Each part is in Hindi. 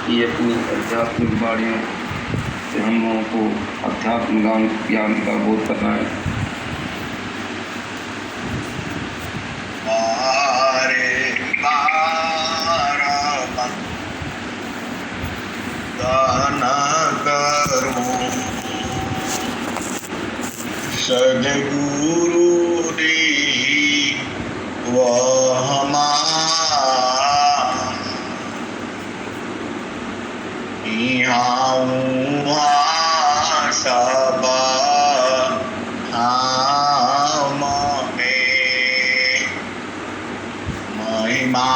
ये अपनी आध्यात्मिक वाणियों से हम लोगों को अध्यात्म ज्ञान का बोध कराएं। सद्गुरु दी वह सब हम में महिमा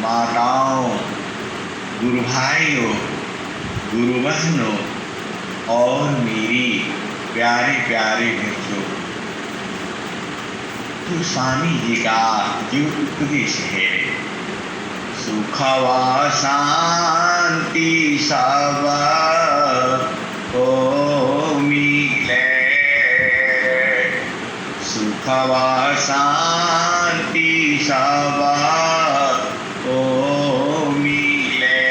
माताओं, गुरु भाइयों, गुरु बहनों और मेरी प्यारे प्यारे बच्चों, तो स्वामी जी का जो उपदेश है, सुख व शांति सब को मिले, सुख व शांति सब को मिले,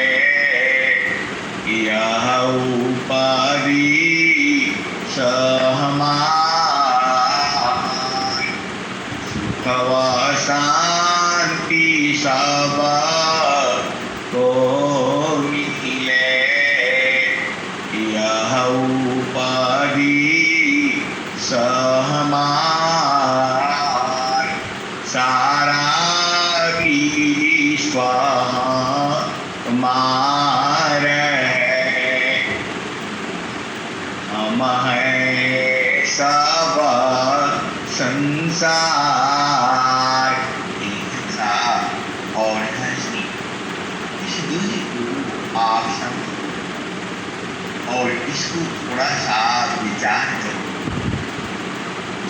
यह उपाधि हमारी, सुख व शांति सब को मिले, यह उपाधि हमारी, सारा विश्व हमारे है, हम हैं सब संसार, और हंसी इस दूरी को आप समझो और इसको थोड़ा सा विचार करो।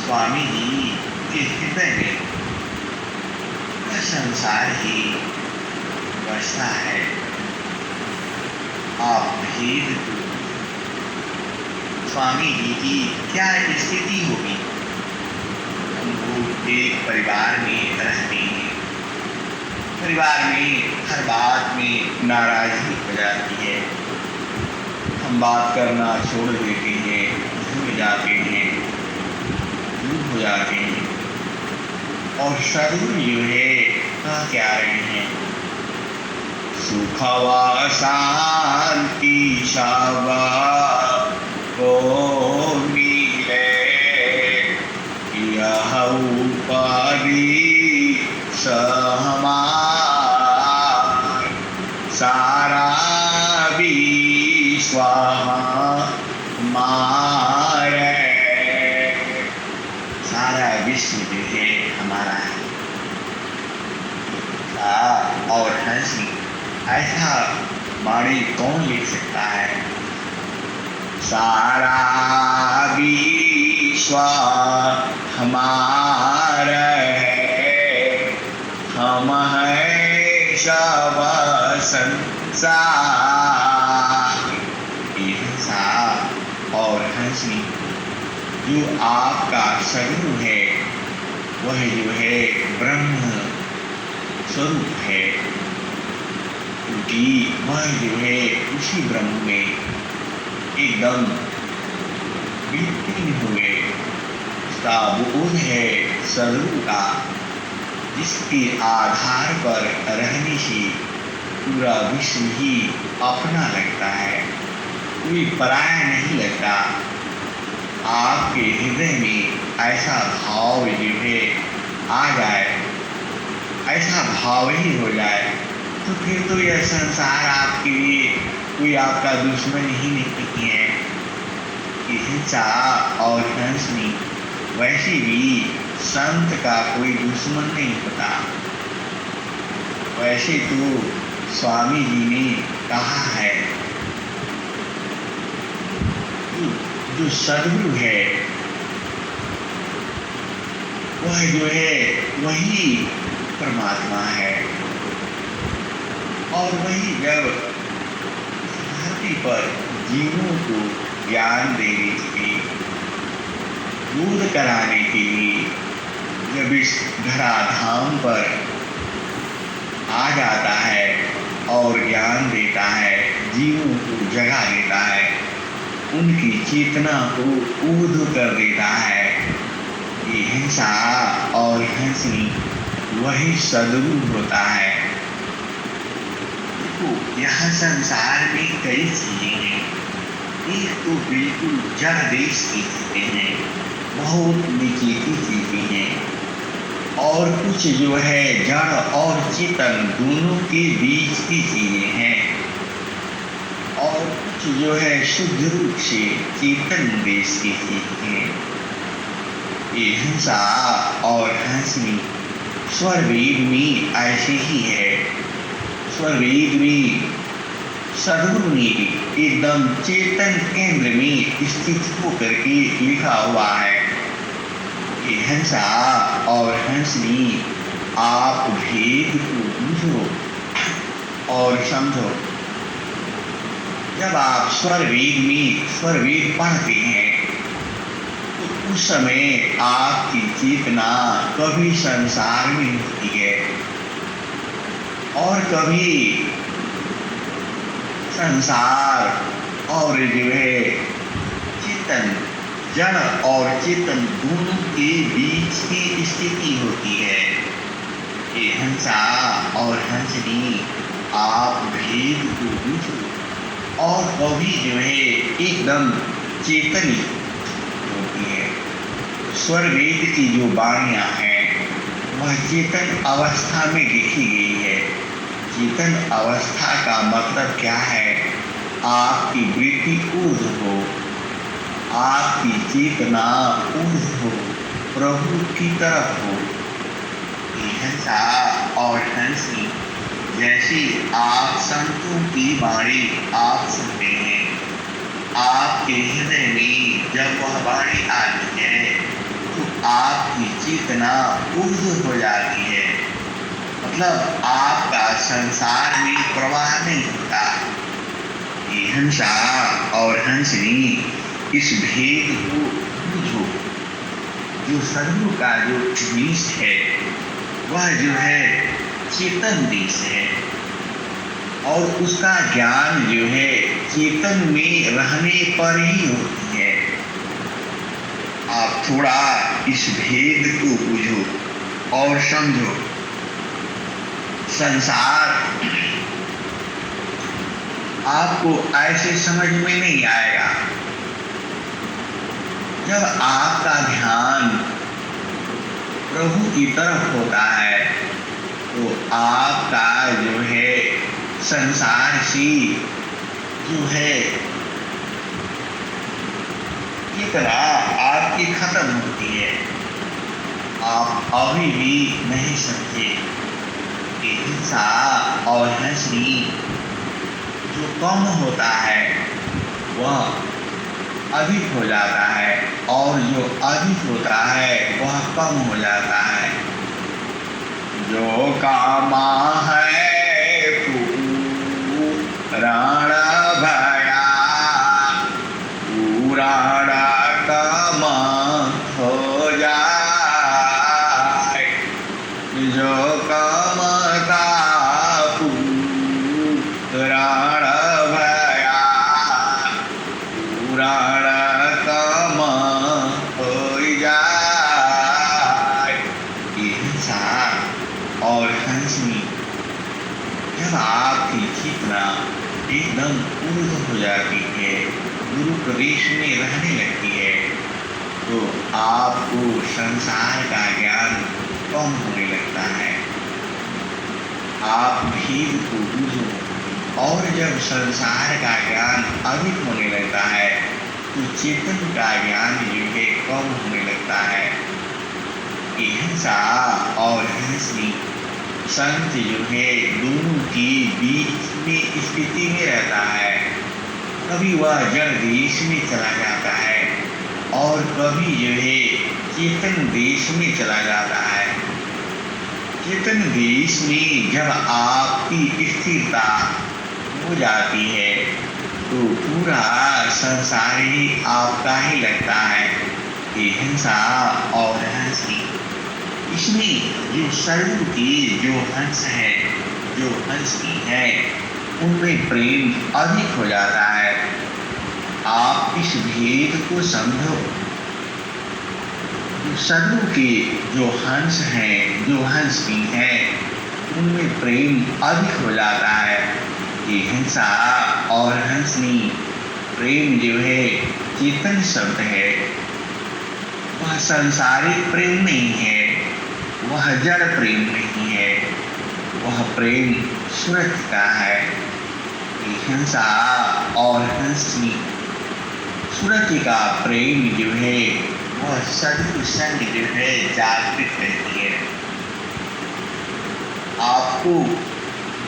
स्वामी जी के हृदय में संसार ही बसता है। आप भेद स्वामी जी की क्या स्थिति होगी? हम लोग एक परिवार में रहते हैं, परिवार में हर बात में नाराजगी हो जाती है, हम बात करना छोड़ देते हैं, भूल जाते हैं, दूर हो जाते हैं, और सदगुरु जो है क्या रहे हैं, सुख व शांति सब को मिले, यह उपाधि हमारी, सारा विश्व हमारे, विश्व जो है हमारा है। और हंसी ऐसा वाणी कौन लिख सकता है? सारा विश्व हमारा है, हम हैं सब संसार। ये हंसा और हंसी जो आपका स्वरूप है, वह जो है ब्रह्म स्वरूप है, क्योंकि वह जो है उसी ब्रह्म में एकदम विलीन हुए। उसका बोध है स्वरूप का, जिसके आधार पर रहने से पूरा विश्व ही अपना लगता है, कोई पराया नहीं लगता। आपके हृदय में ऐसा भाव जो है आ जाए, ऐसा भाव ही हो जाए, तो फिर तो यह संसार आपके लिए कोई आपका दुश्मन ही नहीं है। हिंसा और हंसनी वैसे भी संत का कोई दुश्मन नहीं होता। वैसे तो स्वामी जी ने कहा है, जो सद्गुरु है वह जो है वही परमात्मा है, और वही जब धरती पर जीवों को ज्ञान देने के लिए, बोध कराने के लिए जब इस धराधाम पर आ जाता है और ज्ञान देता है, जीवों को जगा देता है, उनकी चेतना को ऊर्ध्व कर देता है। ये हिंसा और हंसनी वही सद्गुरु होता है। देखो, यहाँ संसार में कई चीजें हैं। एक तो बिल्कुल जड़ देश की चीजें हैं, बहुत नीचे की चीजें हैं, और कुछ जो है जड़ और चेतन दोनों के बीच की चीजें हैं, और कुछ जो है शुद्ध रूप से चेतन देश की चीजें हैं। ये हिंसा और हंसनी स्वरवेद में ऐसे ही है। स्वरवेद में सद्गुरु ने एकदम चेतन केंद्र में स्थित होकर के लिखा हुआ है कि हिंसा और हंसनी आप भेद को बूझो और समझो। जब आप स्वरवेद में स्वरवेद पढ़ते हैं तो उस समय आपकी चेतना कभी संसार में होती है और कभी संसार और जो है चेतन, जड़ और चेतन दोनों के बीच की स्थिति होती है। ये हिंसा और हंसनी आप भेद को बूझो, और कभी जो है एकदम चेतनी होती है। स्वरवेद की जो वाणियाँ हैं वह चेतन अवस्था में लिखी गई है। चेतन अवस्था का मतलब क्या है? आपकी वृत्ति ऊर्ध्व हो, आपकी चेतना ऊर्ध्व हो, प्रभु की तरफ हो। हिंसा और हंसी जैसे आप संतों की वाणी आप सुनते हैं, आपके हृदय में जब वह वाणी आती है तो आपकी चेतना ऊर्ध्व हो जाती है, मतलब आपका संसार में प्रवाह नहीं होता। ये हिंसा और हंसनी इस भेद को बूझो। जो सद्गुरु का जो देश है वह जो है चेतन देश है, और उसका ज्ञान जो है चेतन में रहने पर ही होती है। आप थोड़ा इस भेद को बूझो और समझो। संसार आपको ऐसे समझ में नहीं आएगा। जब आपका ध्यान प्रभु की तरफ होता है तो आपका जो है संसार से जो है चेतना आपकी खत्म होती है। आप अभी भी नहीं समझे कि हिंसा और हंसनी जो कम होता है वह अधिक हो जाता है और जो अधिक होता है वह कम हो जाता है। जो कामा है पुराण भया पुराण कामा हो जाए। जो काम का पुराण भया पुराण काम हो जाए। ये हिंसा और हंसनी जब आपकी चेतना एकदम ऊर्ध्व हो जाती है, गुरु प्रवेश में रहने लगती है, तो आपको संसार का ज्ञान कम होने लगता है। आप भेद को बूझो और जब संसार का ज्ञान अधिक होने लगता है तो चेतन का ज्ञान जो है कम होने लगता है। हिंसा और हंसनी संत जो है दोनों की बीच में स्थिति में रहता है। कभी वह जड़ देश में चला जाता है और कभी जो है चेतन देश में चला जाता है। चेतन देश में जब आपकी स्थिरता हो जाती है तो पूरा संसार ही आपका ही लगता है। ये हिंसा और हंसनी इसमें जो सर्व की जो हंस है जो हंसनी है उनमें प्रेम अधिक हो जाता है। आप इस भेद को समझो। सर्व के जो हंस हैं जो हंसनी है उनमें प्रेम अधिक हो जाता है। ये हिंसा और हंसनी प्रेम जो है चेतन शब्द है, वह सांसारिक प्रेम नहीं है, वह जड़ प्रेम नहीं है, वह प्रेम सुरत का है। ये हिंसा और हंसनी सुरत का प्रेम जो है वह सदगुरु संग जो है जागृत रहती है। आपको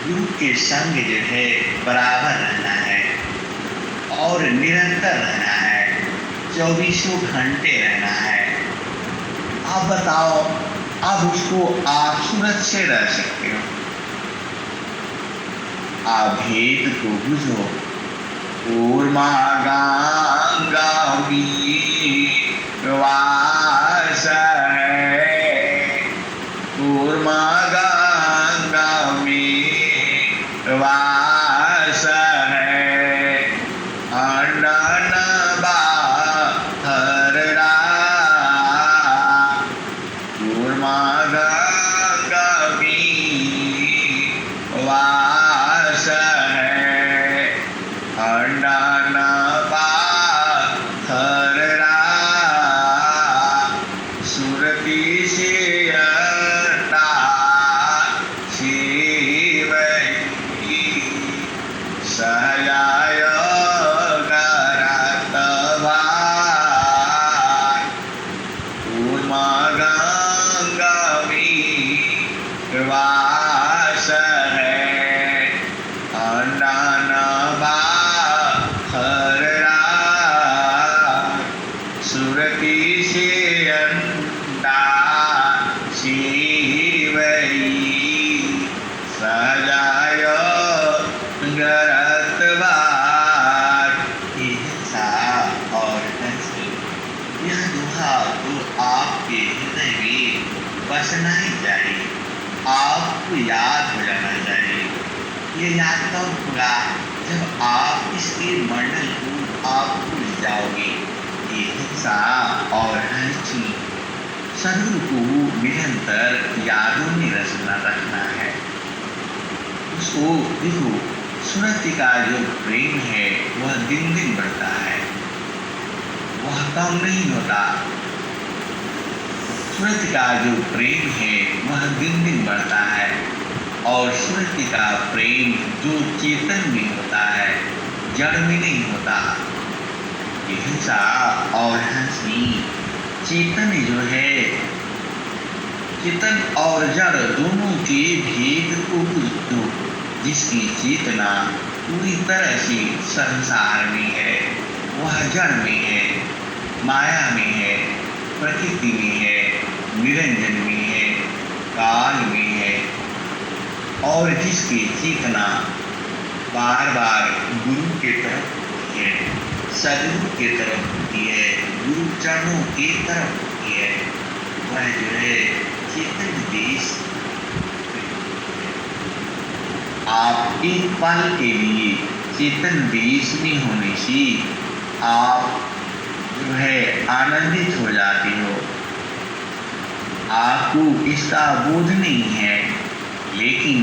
गुरु के संग जो है बराबर रहना है और निरंतर रहना है, 24 घंटे रहना है। आप बताओ, अब उसको आप सूरत से रह सकते हो? आप भेद को बुझो। कूर्मा गांगावी वास है, कूर्मा गांगावी वास है। अनन बाहरड़ा कूर्मा गांगावी वास है। अनन बाहरड़ा सुरति से अटा शिवई सहजाय करत भाई। कूर्मा गांगावी वास है। अनन बाहरड़ा सुरति से अंडा शिवई सहजाय गरत भाई। हिंसा और हंसनी यह दोहा तो आपके हृदय में बसना ही चाहिए, आपको याद हो जाना चाहिए। ये याद कब होगा? जब आप इसके मंडल को आप भूल जाओगे। ये हिंसा और हंसनी सदगुरु को निरंतर यादों में रखना है। उसको देखो, सुरति का जो प्रेम है वह दिन दिन बढ़ता है, वह कम नहीं होता। सुरति का जो प्रेम है वह दिन दिन बढ़ता है और सुरति का प्रेम जो चेतन में होता है, जड़ में नहीं होता। हिंसा और हंसनी चेतन जो है चेतन और जड़ दोनों के भेद को बुझ दो, जिसकी चेतना पूरी तरह से संसार में है, वह जड़ में है, माया में है, प्रकृति में है, निरंजन में है, काल में है। और जिसकी चेतना बार बार गुरु के तरफ होती है, सदगुरु के तरफ होती है, गुरु चरणों के तरफ होती है, वह जो है चेतन देश। आप एक पल के लिए चेतन देश में होने से आप जो है आनंदित हो जाते हो। आपको इसका बोध नहीं है, लेकिन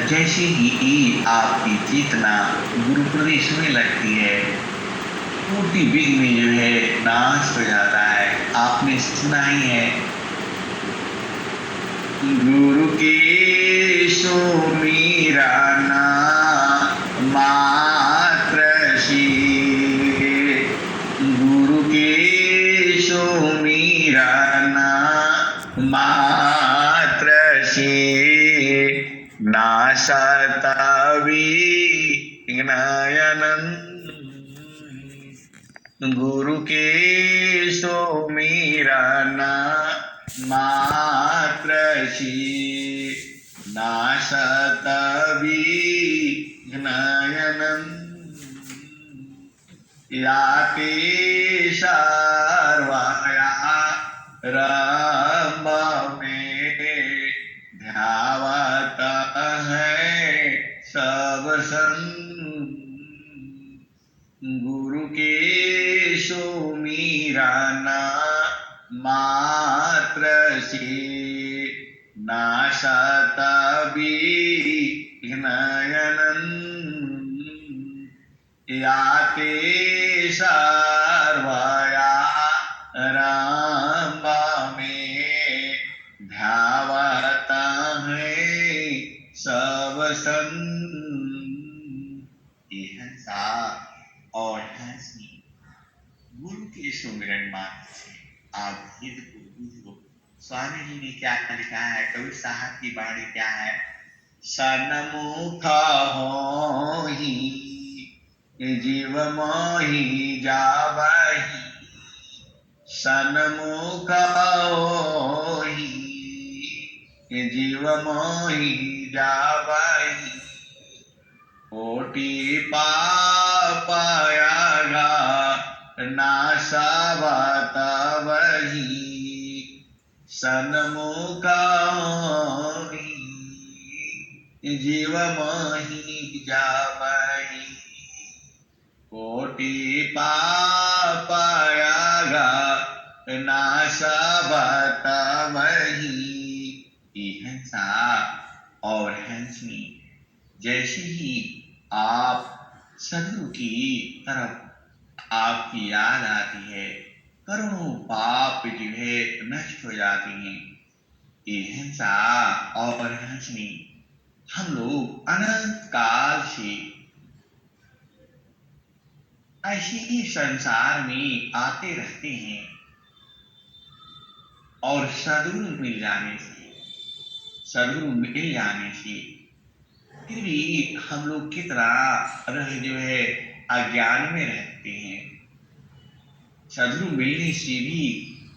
जैसे ही आपकी चेतना गुरु प्रदेश में लगती है, पूर्ति विघ्न जो है नाश हो जाता है। आपने सुना ही है, गुरु के सो मेरा नाम मात्र से, गुरु के सो मेरा नाम मात्र से, नाशता विघ्नानंद। गुरु के सो मेरा नाम मात्र से, नाशत विघ्नानंद। याते सर्वया रंभ में ध्यावत है सब संग। गुरु के सो मेरा नाम मात्र से, नाशत विघ्नानंद। याते सर्वया रंभ में ध्यावत है सब संग। हंसा और हंसी गुरु के सुमिरन मात्र से आप भेद को बुझो। स्वामी जी ने क्या लिखा है, कवि साहब की वाणी क्या है, सन्मुख होहि जीव मोहि जावहि, सन्मुख होहि जीव मोहि जावहि। कोटि पापयागा नाशवत वही, सन्मुख होहि जीव मोहि जावहि। कोटि पापयागा नाशवत वही। हंसा और हंसनी जैसे ही आप सदगुरु की तरफ आपकी याद आती है, करोड़ों पाप जो है नष्ट हो जाते हैं। ये हिंसा और हंसनी हम लोग अनंत काल से ऐसे ही संसार में आते रहते हैं, और सदगुरु मिल जाने से फिर भी हम लोग कितना जो है अज्ञान में रहते हैं। सदगुरु मिलने से भी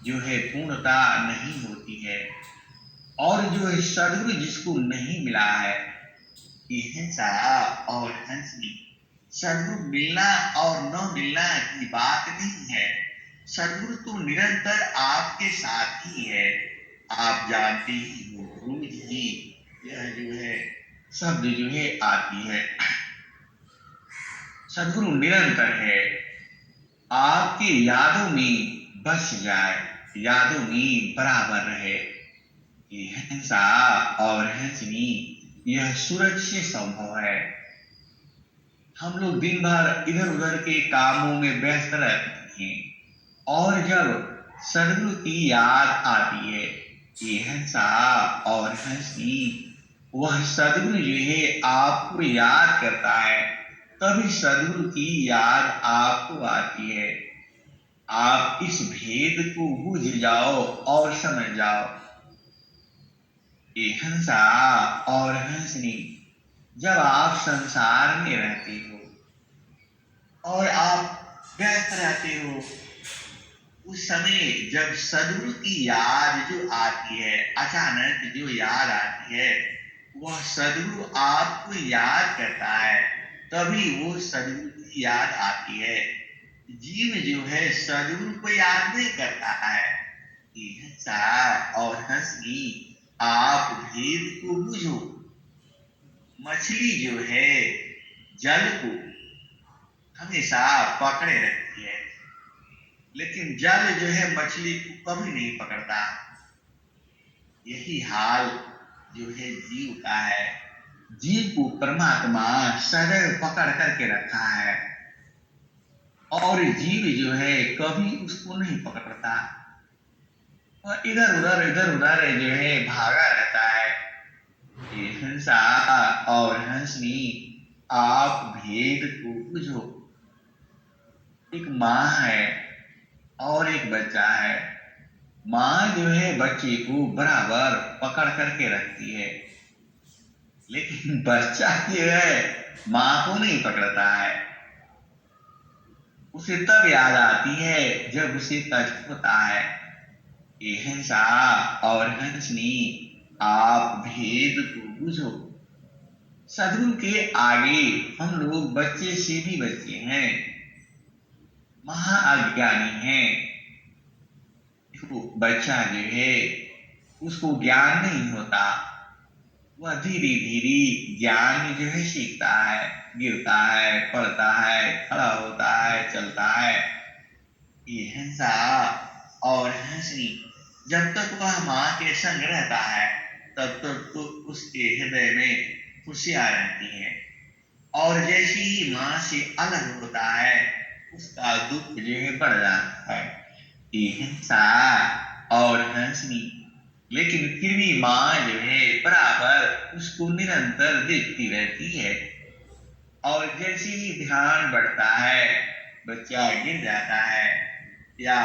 जो है पूर्णता नहीं होती है, और जो है सदगुरु जिसको नहीं मिला है, ये हिंसा और हंसनी सदगुरु मिलना और न मिलना की बात नहीं है। सदगुरु तो निरंतर आपके साथ ही है। आप जानते ही हो, रोज ही यह जो है शब्द जो है आती है, सदगुरु निरंतर है। आपके यादों में बस जाए, यादों में बराबर रहे। ये हिंसा और हंसनी यह सूरज से संभव है। हम लोग दिन भर इधर उधर के कामों में व्यस्त रहते हैं, और जब सदगुरु की याद आती है, ये हिंसा और हंसनी वह सदगुरु जो है आपको याद करता है, तभी सदगुरु की याद आपको आती है। आप इस भेद को बुझ जाओ और समझ जाओ। ये हंसा और हंसनी, जब आप संसार में रहते हो और आप व्यस्त रहते हो, उस समय जब सदगुरु की याद जो आती है, अचानक जो याद आती है, वह सदगुरु आपको याद करता है, तभी वो सदगुरु की याद आती है। जीव जो है सदगुरु को याद नहीं करता है। ये हंसा और हंसनी, आप भेद को बुझो। मछली जो है जल को हमेशा पकड़े रखती है, लेकिन जल जो है मछली को कभी नहीं पकड़ता। यही हाल जो है जीव का है। जीव को परमात्मा सदैव पकड़ करके रखा है और जीव जो है कभी उसको नहीं पकड़ता, और इधर उधर जो है भागा रहता है। ये हंसा और हंसनी, आप भेद को बुझो। एक माँ है और एक बच्चा है। माँ जो है बच्चे को बराबर पकड़ करके रखती है, लेकिन बच्चा जो है माँ को नहीं पकड़ता है। उसे तब याद आती है जब उसे कष्ट होता है। ये हंसा और हंसनी, आप भेद को बुझो। सदगुरु के आगे हम लोग बच्चे से भी बच्चे हैं, महा अज्ञानी हैं। बच्चा जो है उसको ज्ञान नहीं होता, वह धीरे धीरे ज्ञान जो है सीखता है, गिरता है, पढ़ता है, खड़ा होता है, चलता है। ये हंसा और हंसनी, जब तक वह माँ के संग रहता है तब तक तो उसके हृदय में खुशियां रहती हैं, और जैसे ही माँ से अलग होता है उसका दुख जो है बढ़ जाता है। ये हंसा और हंसनी, लेकिन फिर भी माँ जो है बराबर उसको निरंतर देखती रहती है, और जैसे ही ध्यान बढ़ता है बच्चा गिर जाता है या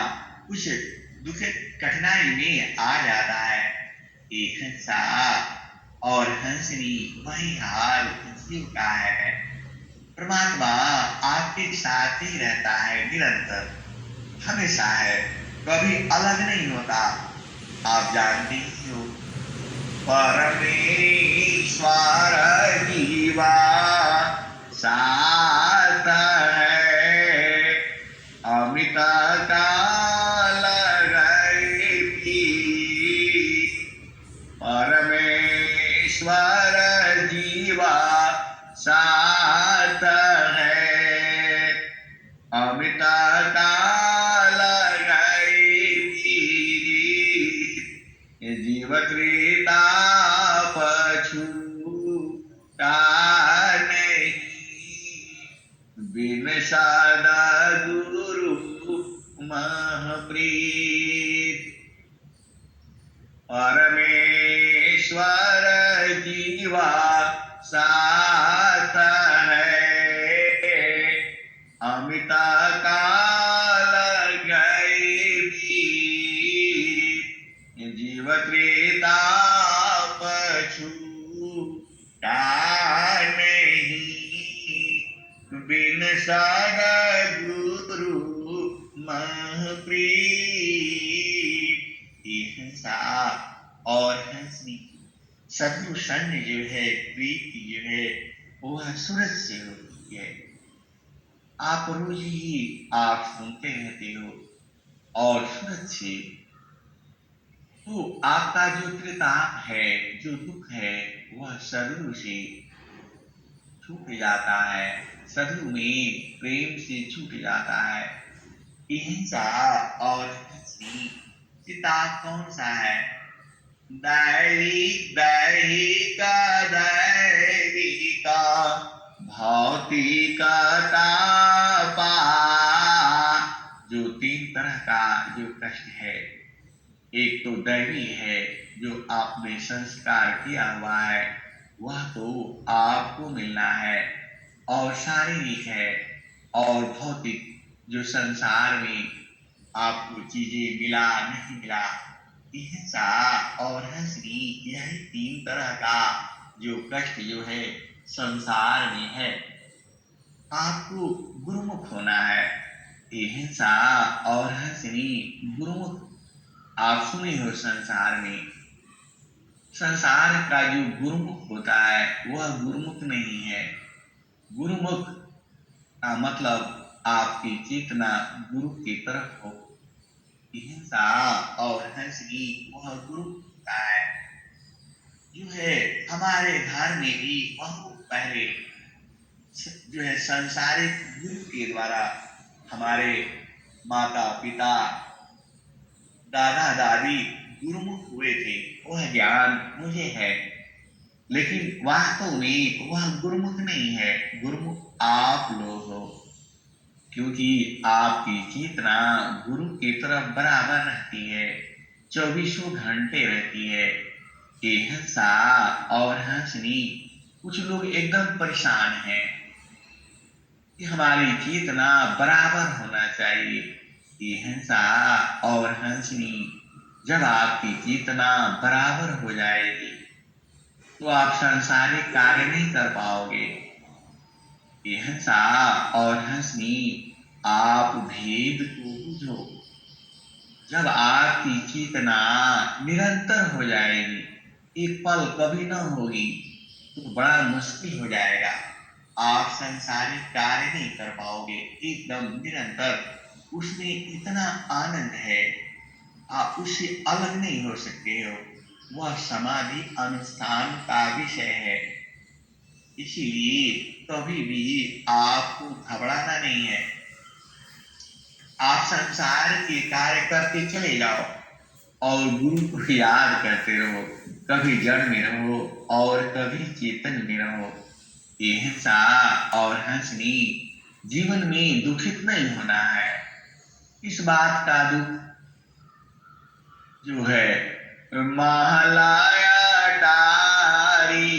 कुछ दुख कठिनाई में आ जाता है। ये हंसा और हंसनी, वही हाल जीव का है। परमात्मा आपके साथ ही रहता है, निरंतर हमेशा है, कभी अलग नहीं होता। आप जानते ही हो, परमेश्वर जीवा साथ है, अमित काल गए भी। परमेश्वर जीवा साथ है, अमित काल गए भी। जीव त्रेता पछूता नहीं, बिन सदा गुरु महप्रीत। परमेश्वर जीवा साथ है, अमित काल गए भी। जीव त्रेता पछूता नहीं, बिन सद्गुरु महप्रीत। ये हंसा और हंसनी, सद्गुरु संग जो है, प्रीति जो है, वह सूरज से होती है। आप रोज ही आप सुनते रहते हो और सूरज से, तो आपका जो त्रिताप है, जो दुख है, वह सद्गुरु से छूट जाता है, सद्गुरु में प्रेम से छूट जाता है। हिंसा और हंसी, त्रिताप कौन सा है? दैहिक दैहिका भौतिक तापा, जो तीन तरह का जो कष्ट है। एक तो दैवी है, जो आपने संस्कार किया हुआ है, वह तो आपको मिलना है, और शारीरिक है, और भौतिक जो संसार में आपको चीजें मिला नहीं मिला, हिंसा और हंसनी, यह तीन तरह का जो कष्ट जो है संसार में है। आपको गुरुमुख होना है। ये हिंसा और हंसनी गुरुमुख आप सुने हो। संसार का जो गुरुमुख होता है वह गुरुमुख नहीं है। गुरुमुख का मतलब आपकी चेतना गुरु की तरफ हो। हिंसा और हंसनी वह गुरु होता है। जो है हमारे घर में भी बहुत पहले जो है संसारिक गुरु के द्वारा हमारे माता पिता दादा दादी गुरुमुख हुए थे। वह ज्ञान मुझे है, लेकिन वास्तव में वह गुरुमुख नहीं है। गुरुमुख आप लोग हो, क्योंकि आपकी चेतना गुरु की तरफ बराबर रहती है, 24 घंटे रहती है। ये हिंसा और हंसनी, कुछ लोग एकदम परेशान हैं कि हमारी चेतना बराबर होना चाहिए। ये हिंसा और हंसनी, जब आपकी चेतना बराबर हो जाएगी तो आप सांसारिक कार्य नहीं कर पाओगे। ये हिंसा और हंसनी, आप भेद को बुझो। जब आपकी चेतना निरंतर हो जाएगी, एक पल कभी न होगी, तो बड़ा मुश्किल हो जाएगा। आप संसारिक कार्य नहीं कर पाओगे। एकदम निरंतर उसमें इतना आनंद है, आप उससे अलग नहीं हो सकते हो। वह समाधि अनुष्ठान का विषय है। इसीलिए कभी भी आपको घबराना नहीं है। आप संसार के कार्य करते चले जाओ और गुरु को याद करते रहो। कभी जड़ में रहो और कभी चेतन में रहो। ये हिंसा और हंसनी, जीवन में दुखित नहीं होना है। इस बात का दुख जो है महलाया डारी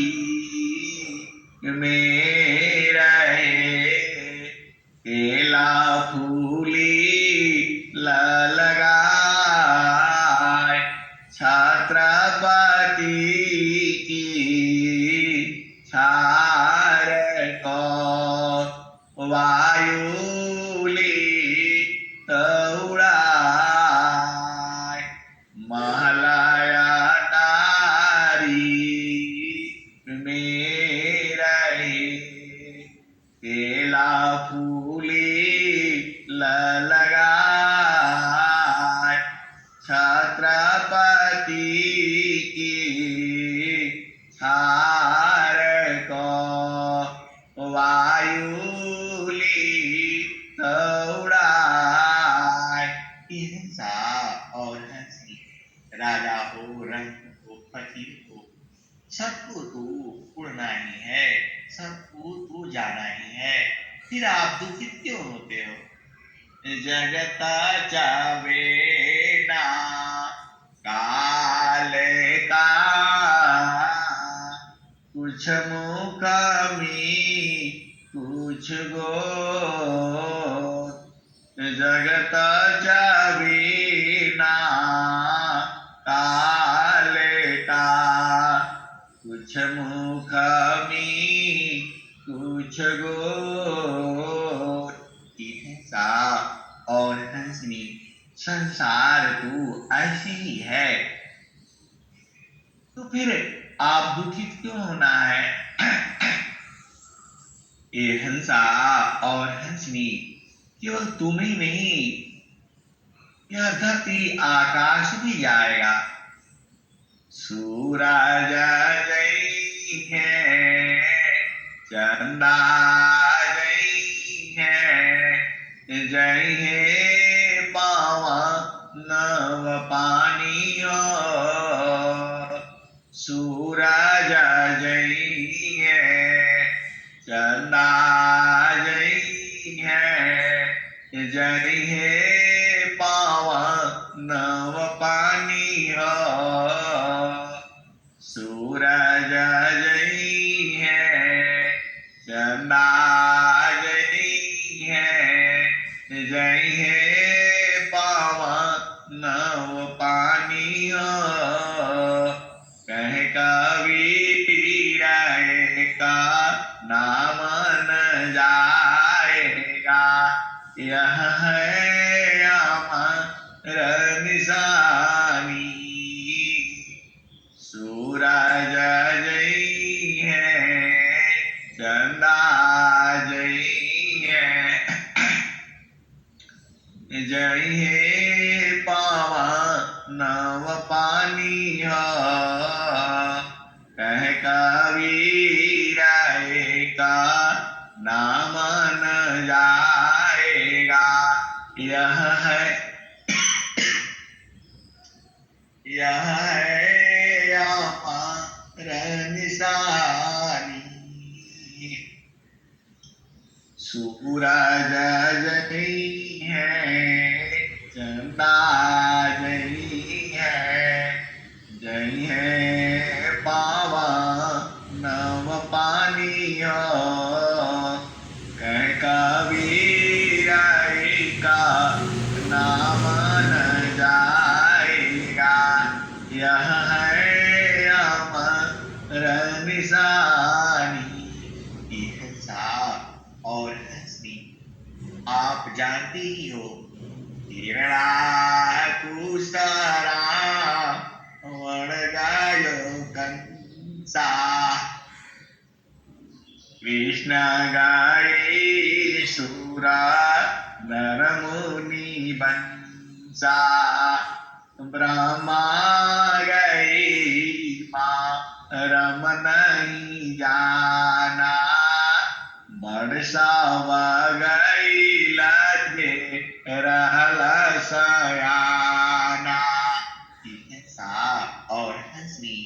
में रहे, केला फूली लगाए, छत्रपति की छार को वायुली उड़ाए। महलाया डारी में रहे, केला फूली लगाए, छत्रपति की छार को वायुली उड़ाए। हिंसा और हंसी, राजा हो, रंग हो, फकीर हो, सबको तो उड़ना ही है, सबको तो जाना ही है। फिर आप दुखित क्यों होते हो? जगता चावे ना काल का, कुछ मुकामी कुछ गो। जगता चावे ना काल का, कुछ मुकामी कुछ गो। हिंसा और हंसनी, संसार तो ऐसी ही है। तो फिर आप दुखित क्यों होना है? ये हिंसा और हंसनी केवल तुम ही नहीं, यह धरती आकाश भी जाएगा। सूरज जई है, चंदा जई है, जई है पावन पानी हो। सूरज जई है, चंदा जई है, जई है पावन पानी हो। सूरज जई है, चंदा जई है, जई है पावन पानी हो, कह कबीरा का नाम न जाएगा। यह है अमर निशानी, सूरज जई है, चंदा जई है, जई है पवन नव पानी हो, कह कबीरा का नाम न जाएगा। यह है अमर निशानी, सूरज जई है, चंदा जई है पावन नव पानी हो, कह कबीरा का नाम न जाएगा। यह है अमर निशानी। और हंसनी आप जानते ही हो, हिरणा कुशरा वण गायो कंसा, कृष्ण गाये सुरा नर मुनि बंसा, ब्रह्मा गए माँ रम नहीं जाना, बरसाव गई लगे रहला सयाना। और हंसनी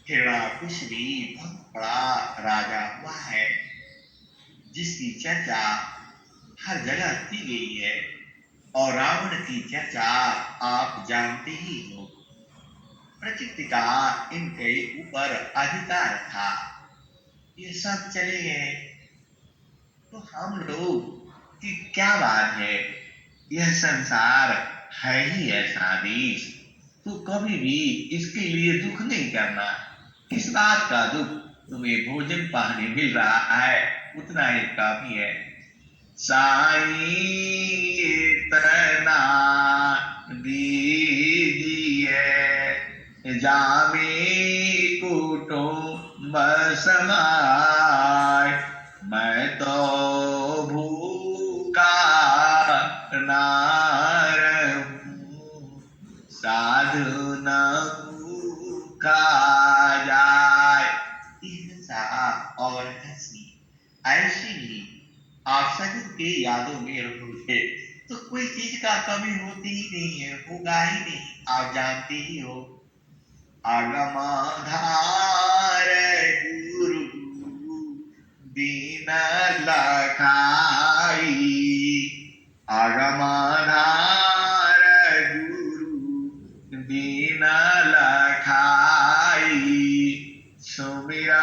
हिरणाकुश भी बहुत बड़ा राजा हुआ है, जिसकी चर्चा हर जगह की गई है। और रावण की चर्चा आप जानते ही हो। प्रकृति का इनके ऊपर अधिकार था, ये सब चले गए तो हम लोग की क्या बात है। यह संसार है ही ऐसा देश, तो कभी भी इसके लिए दुख नहीं करना। इस बात का दुख तुम्हें भोजन पानी मिल रहा है उतना ही काफी है। साईं इतना दीजिए, जामे कुटुंब समाय, मैं तो भूखा ना रहूं, साधु न भूखा जाए। और हंसी ऐसी ही आप सजग के यादों में रहोगे तो कोई चीज का कमी होती ही नहीं है, होगा ही नहीं। आप जानते ही हो, आगमाधार गुरु दीन लखाई, आगमाधार गुरु दीन लखाई, सुमिरौलकी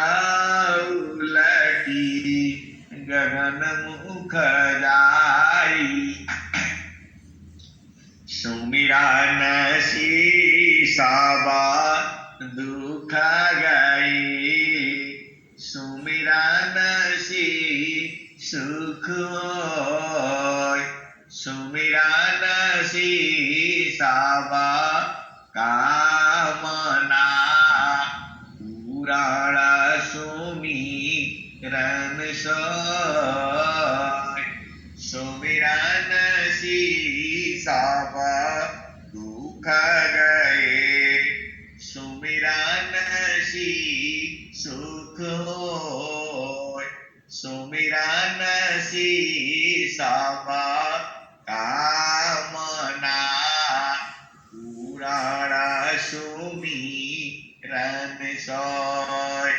गगन मुख जाई, सुमिरन शीसबा दुख गई, सुमिरन सी सुख होय, सुमिरन शीसबा कामना, पुराण सुमिरन सोय, सुमिरन शीसबा दुख गए, सुमिरन सी सुख होय, सुमिरन शीसबा कामना, पुराण सुमिरन सोय।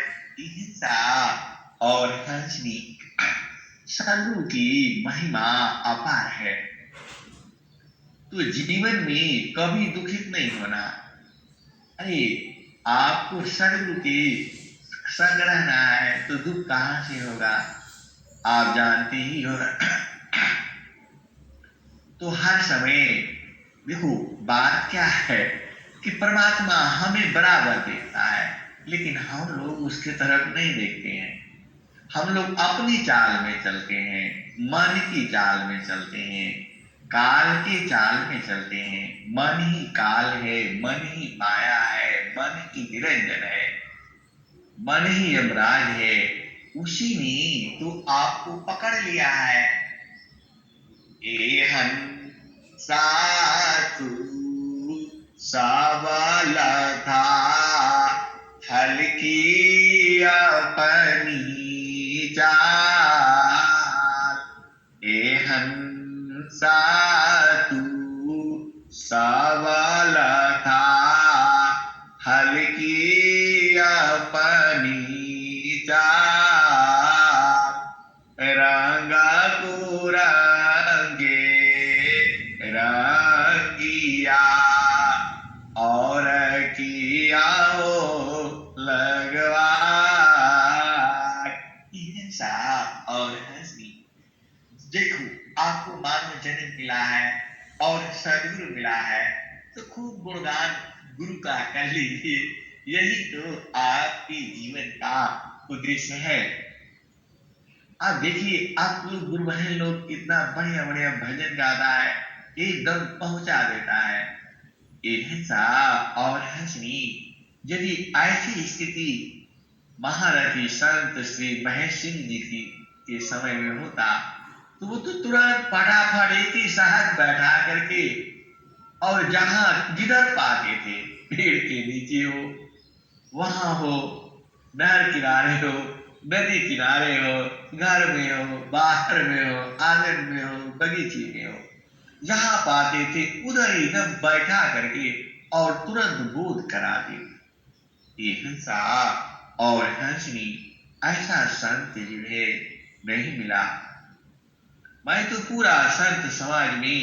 और हंसनी सदगुरु की महिमा अपार है, तो जीवन में कभी दुखित नहीं होना। अरे आपको सदगुरु के संग रहना है तो दुख कहां से होगा, आप जानते ही हो। तो हर समय देखो, बात क्या है कि परमात्मा हमें बराबर देखता है, लेकिन हम लोग उसके तरफ नहीं देखते हैं। हम लोग अपनी चाल में चलते हैं, मन की चाल में चलते हैं, काल के चाल में चलते हैं। मन ही काल है, मन ही माया है, मन ही निरंजन है, मन ही यमराज है। उसी ने तो आपको पकड़ लिया है। एहन सातु सबल था, हल्की अपनी चाल। एहन सातु सबल था, हल्की अपनी चाल। रंगा को रंगे रंगिया, और किया हो लगवा। और हंसी, देखो आपको मानव जन्म मिला है और सदगुरु मिला है, तो खूब गुणगान गुरु का कर लीजिए। यही तो आपके जीवन का उद्देश्य है। आप देखिए, आप लोग गुरु बहन लोग इतना बढ़िया बढ़िया भजन गाता है, एकदम पहुंचा देता है। ऐसा और हंसनी, यदि ऐसी स्थिति महारथी संत श्री महेश सिंह जी की के समय में होता, तो वो तो तुरंत फटाफट एक ही साथ बैठा करके, और जहां जिधर पाते थे, पेड़ के नीचे हो, वहां हो, नहर किनारे हो, नदी किनारे हो, घर में हो, बाहर में हो, आंगन में हो, बगीचे में हो, जहां पाते थे उधर एकदम बैठा करके और तुरंत बोध करा दे। ये हंसा और हंसनी, ऐसा संत जो है नहीं मिला। मैं तो पूरा संत समाज में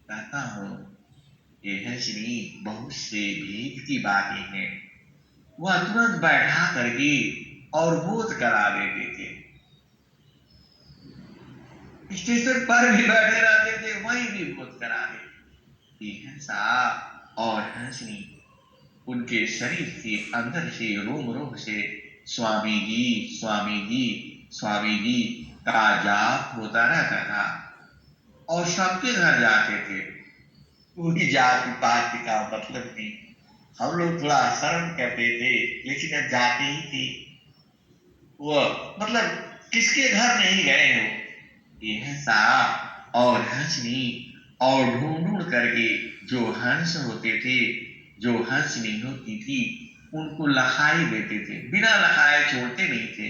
कहता हूं, ये हंसनी बहुत से भेद की बातें हैं। वह तुरंत बैठा करके और बोध करा देते थे। स्टेशन पर भी बैठे रहते थे, वहीं भी बोध करा देते। ये हंसा और हंसनी उनके शरीर के अंदर से, रोम रोम से स्वामी जी स्वामी जी स्वामी जी का जाप होता रहता था, और सबके घर जाते थे। पूरी जाति पाति का मतलब नहीं। हम लोग थोड़ा शर्म करते थे, लेकिन अब जाते ही थे। वो मतलब किसके घर नहीं गए हो। ये हंसा और हंसनी, और ढूंढ ढूंढ करके जो हंस होते थे, जो हंसनी होती थी, उनको लखाई देते थे, बिना लखाए छोड़ते नहीं थे।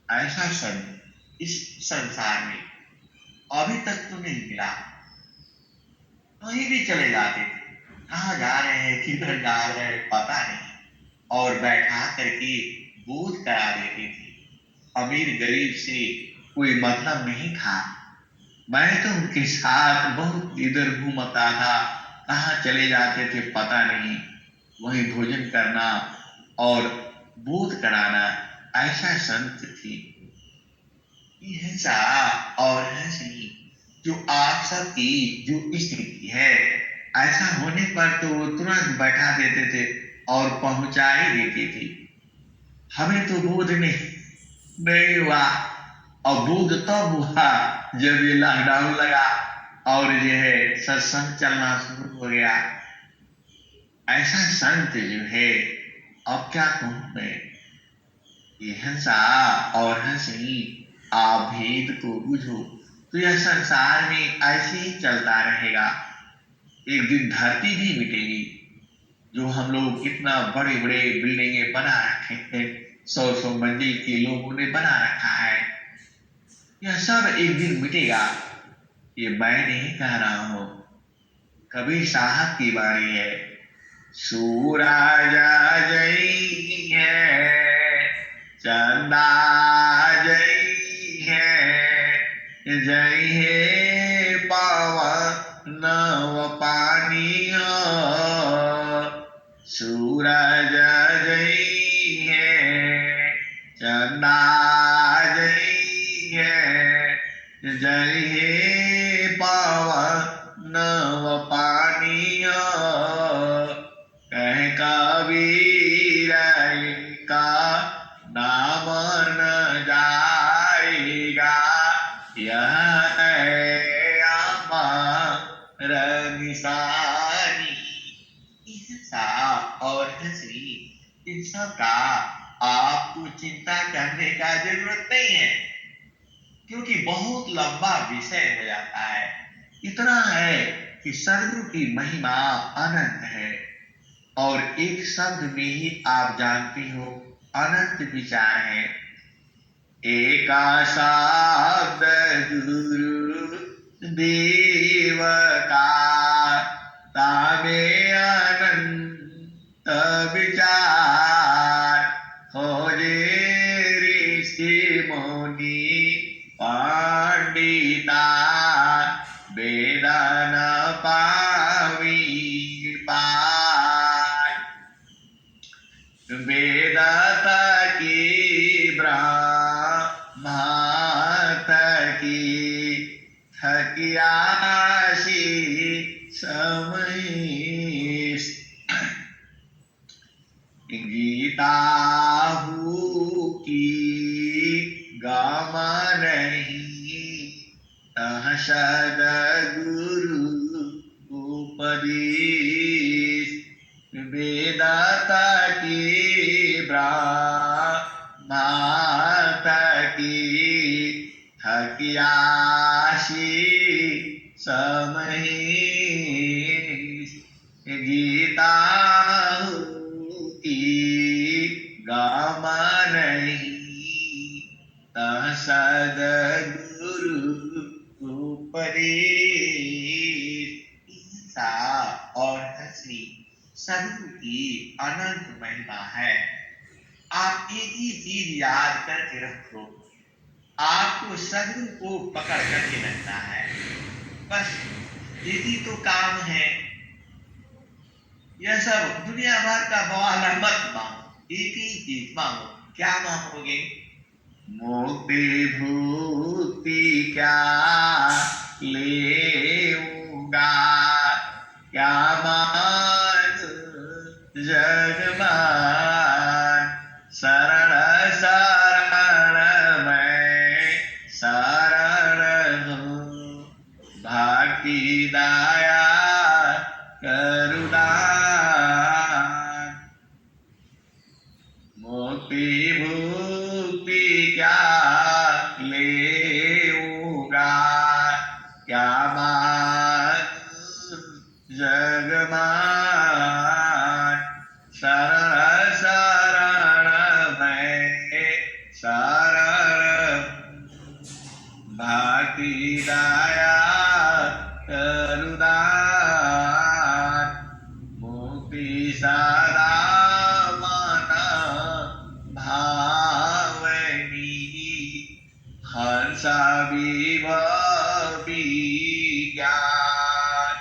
ऐसा संत इस संसार में अभी तक तो नहीं मिला। कहीं भी चले जाते थे, कहाँ जा रहे हैं, किधर जा रहे हैं पता नहीं, और बैठा करके बोध करा देते थे। अमीर गरीब से कोई मतलब नहीं था। मैं तो उनके साथ बहुत इधर घूमता था, कहाँ चले जाते थे पता नहीं, वहीं भोजन करना और बोध कराना, ऐसा संत थी। हिंसा और हंसी जो आप सबकी जो स्थिति है, ऐसा होने पर तो वो तुरंत बैठा देते थे और पहुंचा ही देते थे। हमें तो बोध नहीं हुआ, और बोध तब हुआ जब ये लॉकडाउन लगा और ये है सत्संग चलना शुरू हो गया। ऐसा संत जो है, अब क्या कहूं मैं। ये हंसा और हंसनी, आप भेद को बुझो, तो यह संसार में ऐसे ही चलता रहेगा। एक दिन धरती भी मिटेगी। जो हम लोग इतना बड़े बड़े बिल्डिंगें बना रखे हैं, 100-100 मंजिल के लोगों ने बना रखा है, यह सब एक दिन मिटेगा। ये मैं नहीं कह रहा हूं, कबीर साहब की बाणी है। सूरज जई है, चंदा जई है, जई है पवन व पानी हो। सूरज जई है, चंदा जई है, जई है पवन व पानी हिंसा और हंसनी, इन सब का आपको चिंता करने का जरूरत नहीं है, क्योंकि बहुत लंबा विषय हो जाता है। इतना है कि सदगुरु की महिमा अनंत है और एक शब्द में ही आप जानती हो अनंत विचार है। एका शब्द गुरु देव का, तामे अनंत विचार, खोजे ऋषि मुनि पंडिता, वेद न पावी पार। वेदात की ब्रह्मात की थकियासी समय, गीता की गाम नहीं, तह सद्गुरु उपदेश। वेदाता की ब्रह्मात की थकियासी समय, गीता की गाम नहीं, तह सद्गुरु उपदेश। हिंसा और हंसनी सदगुरु की अनंत महिमा है। आप एक ही चीज याद करके रखो, आपको सदगुरु को पकड़ करके रखना है, बस यही तो काम है। यह सब दुनिया भर का बवाला मत मांगो, एक ही चीज मांगो। क्या मांगोगे? मुक्ति भुक्ति क्या लेऊंगा, क्या मान जगमान, शरण शरण मैं शरण हूँ, भक्ति दया करुणा। मुक्ति भुक्ति क्या लेऊंगा, क्या मान जगमान, शरण शरण मैं शरण, भक्ति दया करुणा। मुक्ति सदा मन भावनी, हंस विभव ज्ञान,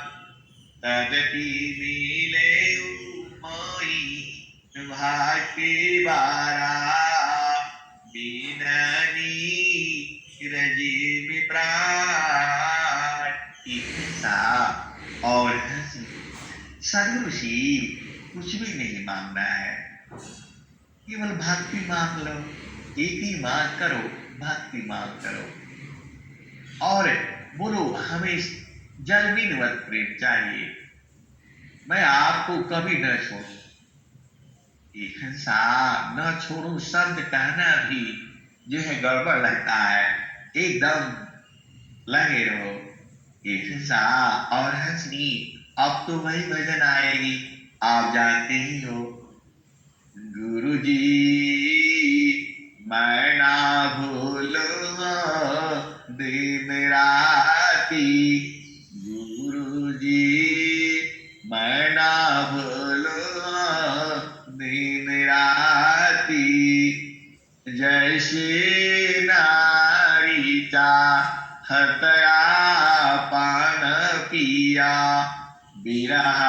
तदपि मिले मोहि भाग्य बारा, बीननी रजी में प्राण। हिंसा और हंसी सदगुरु से कुछ भी नहीं मांगना है, केवल भक्ति मांग लो। एक ही मांग करो, भक्ति मांग करो और बोलो हमें जलमीनवत प्रेम चाहिए, मैं आपको कभी न छोड़ू। हिंसा न छोड़ू शब्द कहना भी जो है गड़बड़ लगता है, एकदम लगे रहो। हिंसा और हंसनी, अब तो वही भजन आएगी, आप जानते ही हो। गुरु जी मैं ना भूलूं दिन राती, गुरु जी मैं ना भूलूं दिन राती, जैसे नारी चाहतया पान पिया, बिरह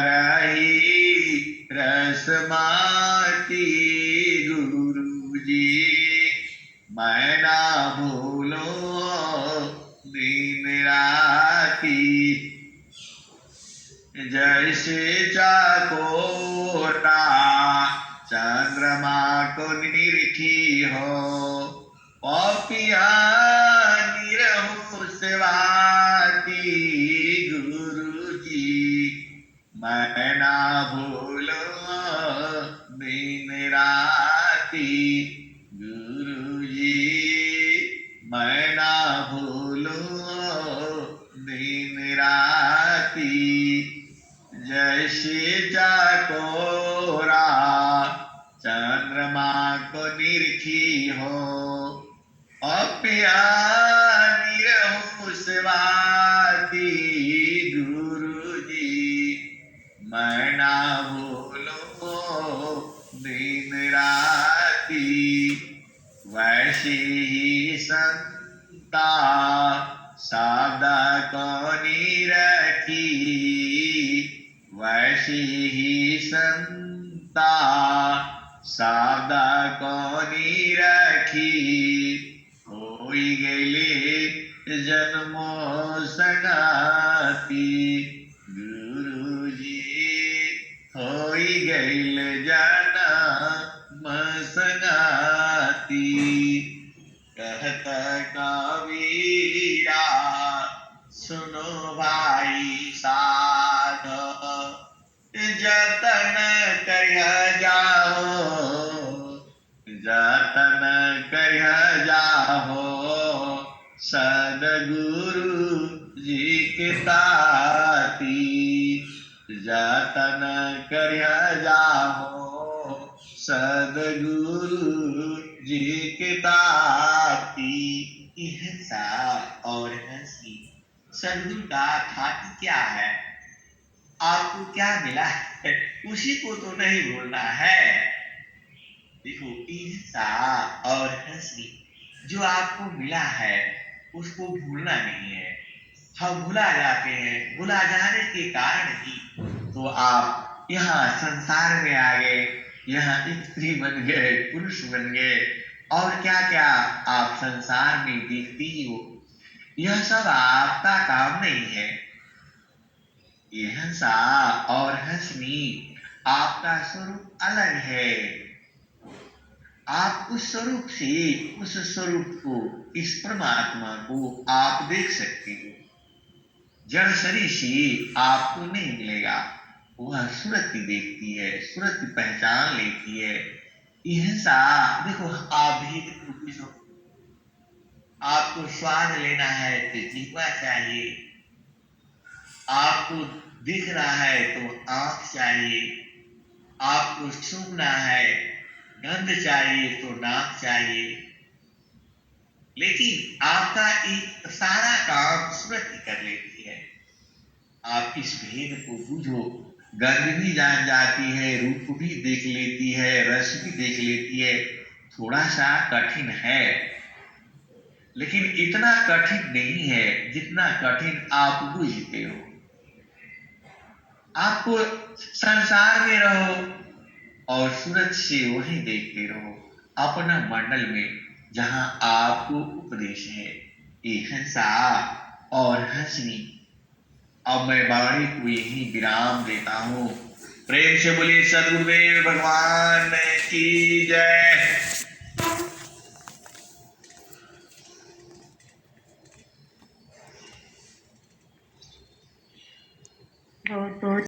रही रसमाती, गुरु जी मैं ना भूलो दिन राती, जैसे चकोरा चंद्रमा को निरखी हो, पपिया निरहु सेवाती, गुरु जी मैं ना भूल वैसे चकोरा चंद्रमा को निरखी हो, अपिया निरहु स्वाति गुरु जी, मैं ना भूलो दिन राती। वैसे ही संता सादा को निरखी, वैसे ही संता सादा को निरखी, होई गेले जन्मो संगाती गुरु जी, होई गेले जन्म संगाती। कहत कबीरा सुनो भाई साध, जतन कह जाओ, जतन कह जाओ, सदगुरु जी के ताती। जतन कर जाओ, सदगुरु जी के ताती। हिंसा और हंसी सदगुरु का खाती क्या है? आपको क्या मिला है उसी को तो नहीं भूलना है। देखो, ईर्षा और हंसी जो आपको मिला है उसको भूलना नहीं है। हम भुला जाते हैं, भुला जाने के कारण ही तो आप यहाँ संसार में आ गए, यहाँ स्त्री बन गए, पुरुष बन गए, और क्या क्या आप संसार में देखती ही हो। यह सब आपका काम नहीं है। ये हंसा और हंसनी आपका स्वरूप अलग है। आप उस स्वरूप से उस स्वरूप को, इस परमात्मा को आप देख सकते हो। जड़ शरीर से आपको नहीं मिलेगा। वह सुरति देखती है, सुरति पहचान लेती है। हिंसा देखो, आप भी देखो, आपको स्वाद लेना है तो जीवा चाहिए, आपको दिख रहा है तो आंख चाहिए, आपको सूंघना है, गंध चाहिए तो नाक चाहिए। लेकिन आपका एक सारा काम सुरति कर लेती है। आप इस भेद को बूझो। गंध भी जान जाती है, रूप भी देख लेती है, रस भी देख लेती है। थोड़ा सा कठिन है, लेकिन इतना कठिन नहीं है जितना कठिन आप बूझते हो। आपको संसार में रहो और सूरज से वही देखते रहो, अपना मंडल में जहां आपको उपदेश है। ये हंसा और हंसनी। अब मैं वाणी को यही विराम देता हूँ। प्रेम से बोलिए सदगुरुदेव भगवान की जय। बहुत बहुत